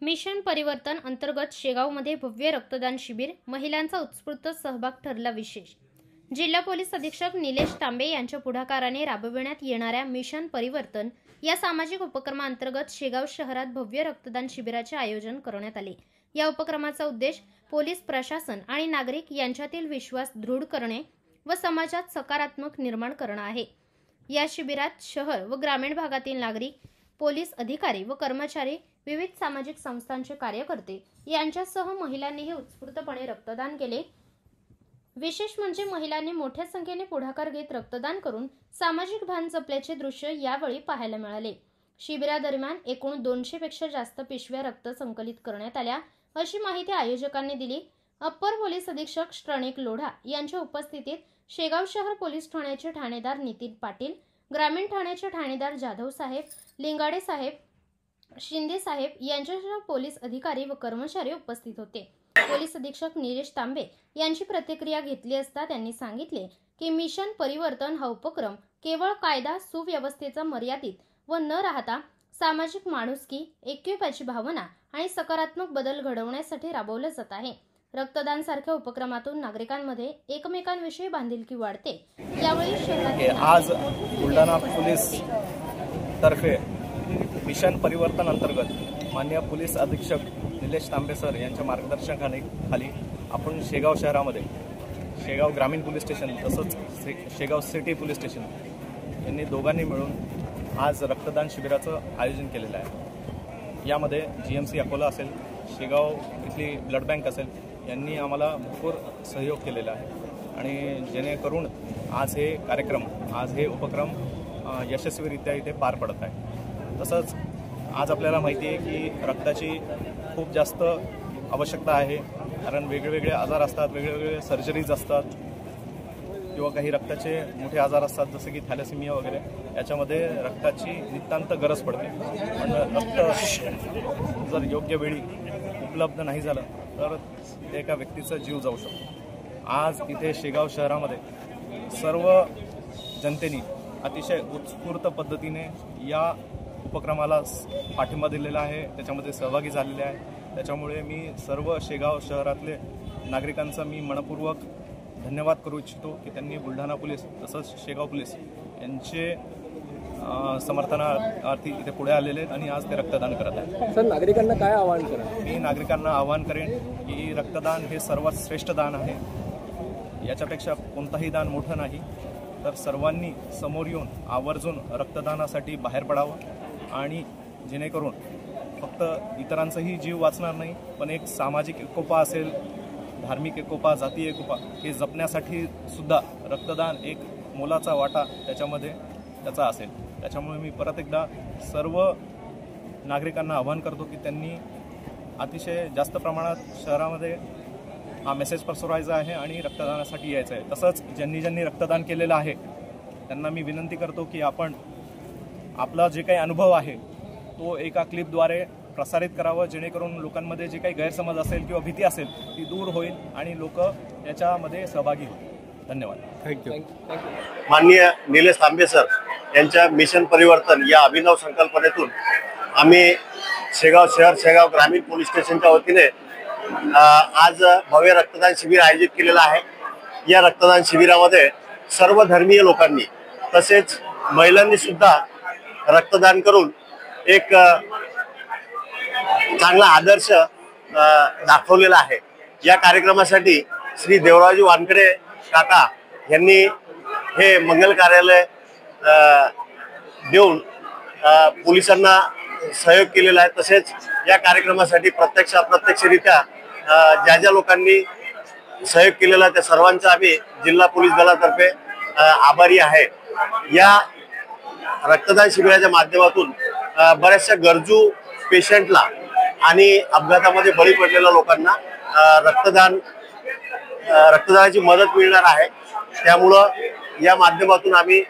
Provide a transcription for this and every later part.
Mission परिवर्तन अंतर्गत शेगावमध्ये भव्य रक्तदान शिबिर, महिलांचा उत्स्फूर्त सहभाग ठरला विशेष। जिल्हा पोलीस अधीक्षक निलेश तांबे यांच्या पुढाकाराने राबविण्यात येणाऱ्या मिशन परिवर्तन या सामाजिक उपक्रमांतर्गत शेगाव शहरात भव्य रक्तदान शिबिराचे आयोजन करण्यात आले। या उपक्रमाचा उद्देश पोलीस प्रशासन आणि नागरिक यांच्यातील विश्वास दृढ करणे व समाजात सकारात्मक निर्माण करणे आहे। या शिबिरात शहर व ग्रामीण भागातील नागरिक, पोलीस अधिकारी व कर्मचारी, विविध सामाजिक संस्थांचे कार्यकर्ते यांच्यासह महिलांनीही उत्स्फूर्तपणे रक्तदान केले। विशेष म्हणजे महिलांनी मोठ्या संख्येने पुढाकार घेत रक्तदान करून सामाजिक भान जपल्याचे दृश्य यावेळी पाहायला मिळाले। शिबिरादरम्यान एकूण 200 पेक्षा जास्त पिशव्या रक्त संकलित करण्यात आल्या, अशी माहिती आयोजकांनी दिली। अप्पर पोलीस अधीक्षक श्रनिक लोढा यांच्या उपस्थितीत शेगाव शहर पोलीस ठाण्याचे ठाणेदार नितीन पाटील, ग्रामीण ठाण्याचे ठाणेदार जाधव साहेब, लिंगाडे साहेब, शिंदे साहेब यांच्यासह पोलीस अधिकारी व कर्मचारी उपस्थित होते। पोलीस अधीक्षक निलेश तांबे यांची प्रतिक्रिया घेतली असता त्यांनी सांगितले की मिशन परिवर्तन हा उपक्रम केवळ कायदा सुव्यवस्थेचा मर्यादित व न राहता सामाजिक माणुसकी, एकुलत्याची भावना आणि सकारात्मक बदल घडवण्यासाठी राबवला जात आहे। रक्तदान सारख्या उपक्रमातून नागरिकांमध्ये एकमेकांविषयी बांधिलकी वाढते। यावेळी शहरात आज बुलढाणा पोलीस तर्फे मिशन परिवर्तन अंतर्गत माननीय पोलीस अधीक्षक निलेश तांबे सर यांच्या मार्गदर्शनाखाली आपण शेगाव शहरामध्ये शेगाव ग्रामीण पोलीस स्टेशन तसंच शेगाव सिटी पोलीस स्टेशन यांनी दोघांनी मिळून आज रक्तदान शिबिराचं आयोजन केलेलं आहे। यामध्ये GMC अकोला असेल, शेगाव इथली ब्लड बँक असेल यांनी आम्हाला भरपूर सहयोग केलेला आहे आणि जेणेकरून आज हे कार्यक्रम, आज हे उपक्रम यशस्वीरित्या इथे पार पडत आहे। तसंच आज आपल्याला माहिती आहे की रक्ताची खूप जास्त आवश्यकता आहे, कारण वेगवेगळे आजार असतात, वेगवेगळे सर्जरीज असतात किंवा काही रक्ताचे मोठे आजार असतात जसे की थॅलेसेमिया वगैरे, याच्यामध्ये रक्ताची नितांत गरज पडते। पण रक्त जर योग्य वेळी उपलब्ध नाही झालं तर एका व्यक्तीचा जीव जाऊ शकतो। आज इथे शेगाव शहरामध्ये सर्व जनतेने अतिशय उत्स्फूर्त पद्धतीने या उपक्रमाला पाठिंबा दिलेला आहे, त्याच्यामध्ये सहभागी झालेले आहे। त्याच्यामुळे मी सर्व शेगाव शहरातले नागरिकांचा मी मनपूर्वक धन्यवाद करू इच्छितो की त्यांनी बुलढाणा पोलीस तसंच शेगाव पोलीस यांचे समर्थनार्थी इथे पुढे आलेले आहेत आणि आज ते रक्तदान करत आहेत। सर, नागरिकांना काय आवाहन करा? मी नागरिकांना आवाहन करेन की रक्तदान हे सर्वात श्रेष्ठ दान आहे। याच्यापेक्षा कोणताही दान मोठं नाही, तर सर्वांनी समोर येऊन आवर्जून रक्तदानासाठी बाहेर पडावं आणि जेणेकरून फक्त इतरांचाही जीव वाचणार नाही, पण एक सामाजिक एकोपा असेल, धार्मिक एकोपा, जातीय एकोपा हे जपण्यासाठी सुद्धा रक्तदान एक मोलाचा वाटा त्याच्यामध्ये त्याचा असेल। त्याच्यामुळे मी परत एकदा सर्व नागरिकांना आवाहन करतो की त्यांनी अतिशय जास्त प्रमाणात शहरामध्ये हा मेसेज पसरवायचा आहे आणि रक्तदानासाठी यायचं आहे। तसंच ज्यांनी रक्तदान केलेलं आहे त्यांना मी विनंती करतो की आपण आपला जे काही अनुभव आहे तो एका क्लिपद्वारे प्रसारित करावं, जेणेकरून लोकांमध्ये जे काही गैरसमज असेल किंवा भीती असेल ती दूर होईल आणि लोक याच्यामध्ये सहभागी होतील। धन्यवाद। थँक्यू। माननीय निलेश तांबे सर यांच्या मिशन परिवर्तन या अभिनव संकल्पनेतून आम्ही शेगाव शहर, शेगाव ग्रामीण पोलीस स्टेशनच्या वतीने आज भव्य रक्तदान शिबिर आयोजित केलेलं आहे। या रक्तदान शिबिरामध्ये सर्व धर्मीय लोकांनी तसेच महिलांनी सुद्धा रक्तदान करून एक चांगला आदर्श दाखवलेला आहे। या कार्यक्रमासाठी श्री देवराजी वानकडे काका यांनी हे मंगल कार्यालय देऊन पोलिसांना सहयोग केलेला आहे। तसेच या कार्यक्रमासाठी प्रत्यक्ष अप्रत्यक्षरित्या ज्या लोकांनी सहयोग केलेला त्या सर्वांचा आम्ही जिल्हा पोलीस दलातर्फे आभारी आहे। या रक्तदान शिबिराच्या माध्यमातून बऱ्याचशा गरजू पेशंटला आणि अपघातामध्ये बळी पडलेल्या लोकांना रक्तदानाची मदत मिळणार आहे। त्यामुळं या माध्यमातून आम्ही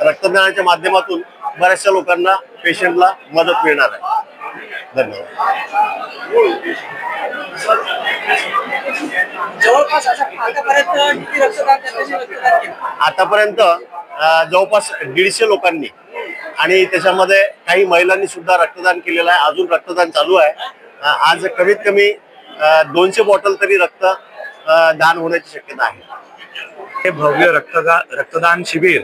रक्तदानाच्या माध्यमातून बऱ्याचशा लोकांना, पेशंटला मदत मिळणार आहे। धन्यवाद। आतापर्यंत जवळपास 150 लोकांनी आणि त्याच्यामध्ये काही महिलांनी सुद्धा रक्तदान केलेलं आहे. अजून रक्तदान चालू आहे. आज कमीत कमी 200 बॉटल तरी रक्त दान होण्याची शक्यता आहे. हे भव्य रक्तदान शिबिर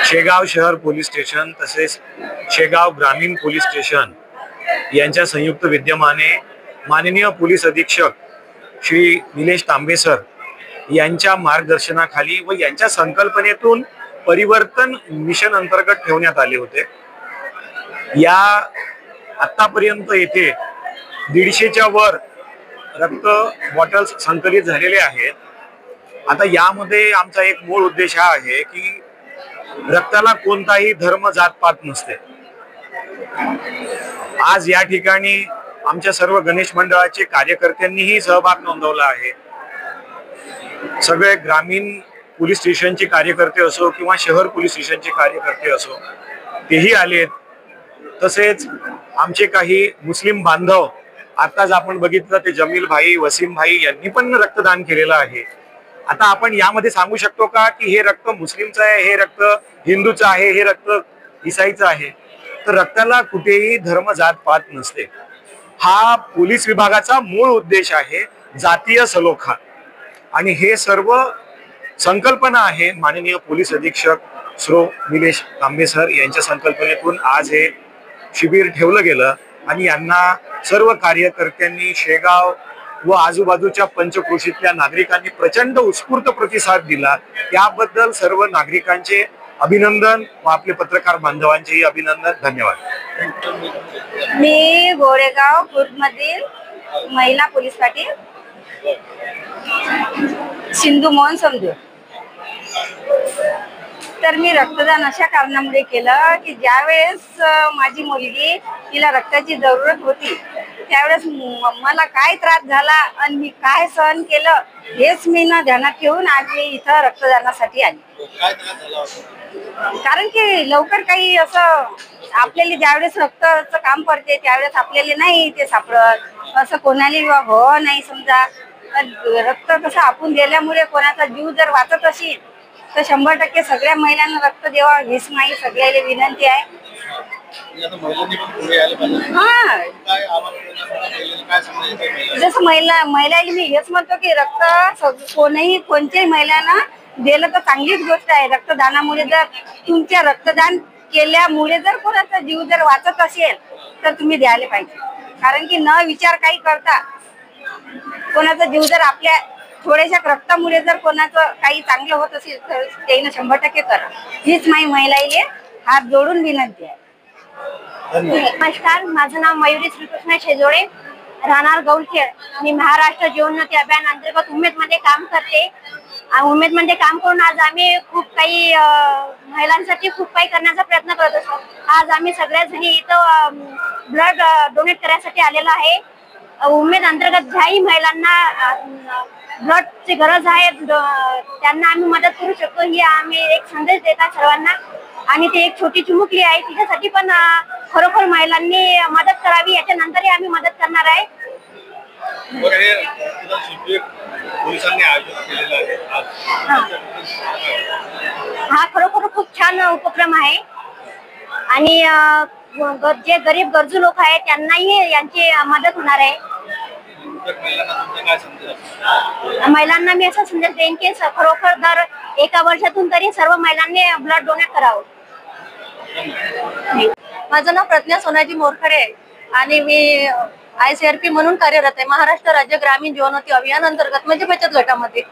शेगाव शहर पोलीस स्टेशन तसेच शेगाव ग्रामीण पोलीस स्टेशन यांच्या संयुक्त विद्यमाने माननीय पोलीस अधीक्षक श्री निलेश तांबे सर यांच्या मार्गदर्शनाखाली व यांच्या संकल्पनेतून परिवर्तन मिशन अंतर्गत ठेवण्यात आले होते. या आतापर्यंत येथे 150च्या वर रक्त बॉटल्स संकलित झालेले आहेत. आता यामध्ये आमचा एक मूळ उद्देश हा आहे की रक्ताला कोणताही धर्म जातपात नसते. आज या ठिकाणी आमच्या सर्व गणेश मंडळाचे कार्यकर्त्यांनीही सहभाग नोंदवला आहे. सगळे ग्रामीण पोलीस स्टेशनचे कार्यकर्ते असो किंवा शहर पोलीस स्टेशनचे कार्यकर्ते असो तेही आलेत. तसेच आमचे काही मुस्लिम बांधव आताच आपण बघितलं ते जमील भाई, वसीम भाई यांनी पण रक्तदान केलेलं आहे. आता आपण यामध्ये सांगू शकतो का की हे रक्त मुस्लिमचं आहे, हे रक्त हिंदूचं आहे, हे रक्त ईसाईचं आहे? तर रक्ताला कुठेही धर्म जात पात नसते. हा पोलीस विभागाचा मूळ उद्देश आहे, जातीय सलोखा. आणि हे सर्व संकल्पना आहे माननीय पोलीस अधीक्षक श्री निलेश तांबे सर यांच्या संकल्पनेतून आज हे शिबिर ठेवलं गेलं. आणि यांना सर्व कार्यकर्त्यांनी शेगाव व आजूबाजूच्या पंचक्रोशीतल्या नागरिकांनी प्रचंड उत्स्फूर्त प्रतिसाद दिला. त्याबद्दल सर्व नागरिकांचे अभिनंदन व आपले पत्रकार बांधवांचेही अभिनंदन. धन्यवाद. मी गोरेगाव खुर्दमधील महिला पोलीस पाटील सिंधू मोहन समजू. तर मी रक्तदान अशा कारणामुळे केलं की ज्यावेळेस माझी मुलगी तिला रक्ताची जरूरत होती त्यावेळेस मला काय त्रास झाला आणि मी काय सहन केलं हेच मी ना ध्यानात ठेवून आज मी इथं रक्तदानासाठी आली. कारण की लवकर काही असं आपल्याला ज्यावेळेस रक्ताचं काम पडते त्यावेळेस आपल्याला नाही ते सापडत. असं कोणाला हो नाही समजा रक्त कसं आपण दिल्यामुळे कोणाचा जीव जर वाचत असेल तर 100% सगळ्या महिलांना रक्त द्यावा हीच माझी सगळ्याला विनंती आहे. हा जसं महिलांना मी हेच म्हणतो की रक्त कोणत्याही महिलांना दिलं तर चांगलीच गोष्ट आहे. रक्तदानामुळे जर तुमच्या रक्तदान केल्यामुळे जर कोणाचा जीव जर वाचत असेल तर तुम्ही द्यायला पाहिजे. कारण की न विचार काही करता कोणाचा जीव जर आपल्या थोड्याशा रक्तामुळे जर कोणाचं काही चांगलं होत असेल तर त्याने 100% करा हीच माझी महिलाईले हात जोडून विनंती आहे. नमस्कार, माझं नाव मयुरी श्रीकृष्ण शेजोळे, राहणार गौलखेड. मी महाराष्ट्र जीवनोन्नती अभियान अंतर्गत उमेदमध्ये काम करते. उमेदमध्ये काम करून आज आम्ही खूप काही महिलांसाठी खूप काही करण्याचा प्रयत्न करत असतो. आज आम्ही सगळ्या जणी इथं ब्लड डोनेट करायसाठी आलेलो आहे. उमेद अंतर्गत ज्याही महिलांना ब्लडची गरज आहे त्यांना आम्ही मदत करू शकतो ही आम्ही एक संदेश देतात सर्वांना. आणि ती एक छोटी चिमुकली आहे तिच्यासाठी पण खरोखर महिलांनी मदत करावी. याच्यानंतरही आम्ही मदत करणार आहे. हा खरोखर खूप छान उपक्रम आहे. आणि जे गरीब गरजू लोक आहेत त्यांनाही यांची मदत होणार आहे. महिलांना मी असा संदेश देईन की खरोखर दर एका वर्षातून तरी सर्व महिलांनी ब्लड डोनेट करावं. माझं नाव प्रज्ञा सोनाजी मोरखडे आणि मी ICRP म्हणून कार्यरत आहे महाराष्ट्र राज्य ग्रामीण जीवनोन्नती अभियान अंतर्गत म्हणजे बचत गटामध्ये.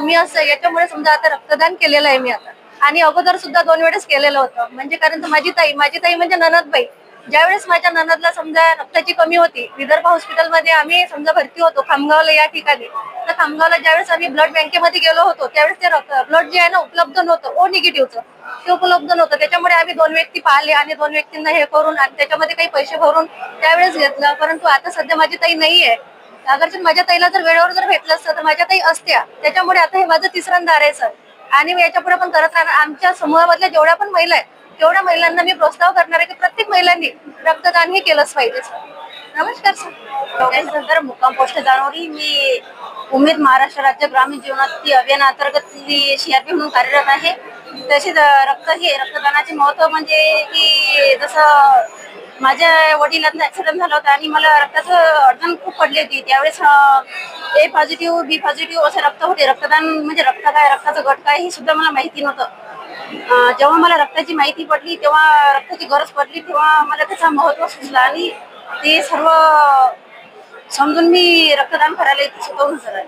मी असं याच्यामुळे समजा आता रक्तदान केलेलं आहे मी आता. आणि अगोदर सुद्धा 2 वेळेस केलेलं होतं. म्हणजे कारण माझी ताई म्हणजे ननदबाई ज्यावेळेस माझ्या ननदला समजा रक्ताची कमी होती विदर्भ हॉस्पिटलमध्ये आम्ही समजा भरती होतो खामगावला या ठिकाणी. तर खामगावला ज्यावेळेस आम्ही ब्लड बँकेमध्ये गेलो होतो त्यावेळेस ते ब्लड जे आहे ना उपलब्ध नव्हतं. O निगेटिव्हचं ते उपलब्ध नव्हतं. त्याच्यामुळे आम्ही 2 व्यक्ती पाहिले आणि 2 व्यक्तींना हे करून आणि त्याच्यामध्ये काही पैसे भरून त्यावेळेस घेतलं. परंतु आता सध्या माझी ताई नाहीये. अगर माझ्या ताईला जर वेळेवर जर भेटलं असतं तर माझ्या ताई असत्या. त्याच्यामुळे आता हे माझं 3ऱ्यांदा आहे सर. आणि मी याच्यापुढे पण करत राहणार. आमच्या समूहामधल्या जेवढ्या पण महिला आहेत तेवढ्या महिलांना मी प्रोत्साहन करणार आहे की प्रत्येक महिलांनी रक्तदान हे केलंच पाहिजे. नमस्कार सर. मुक्काम पोस्ट दानोरी. मी उमेद महाराष्ट्र राज्य ग्रामीण जीवनोन्नती अभियान अंतर्गत CRP म्हणून कार्यरत आहे. तसेच रक्तदानाचे महत्व म्हणजे की जसं माझ्या वडिलांचा ऍक्सिडेंट झाला होता आणि मला रक्ताचं अडचण खूप पडली होती. त्यावेळेस ए पॉझिटिव्ह बी पॉझिटिव्ह असे रक्त होते. रक्तदान म्हणजे रक्त काय, रक्ताचं गट काय हे सुद्धा मला माहिती नव्हतं. जेव्हा मला रक्ताची माहिती पडली, तेव्हा रक्ताची गरज पडली, तेव्हा मला त्याचा महत्व सुचला आणि ते सर्व समजून मी रक्तदान करायला इथे स्वतःहून झालं.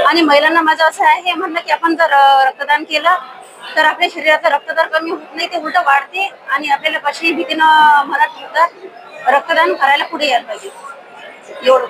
आणि महिलांना माझं असं आहे म्हणणं की आपण जर रक्तदान केलं तर आपल्या शरीराचा रक्तदाब कमी होत नाही, ते उलट वाढते आणि आपल्याला कशाही भीतीनं मनात ठेवतात रक्तदान करायला पुढे यायला पाहिजे एवढं.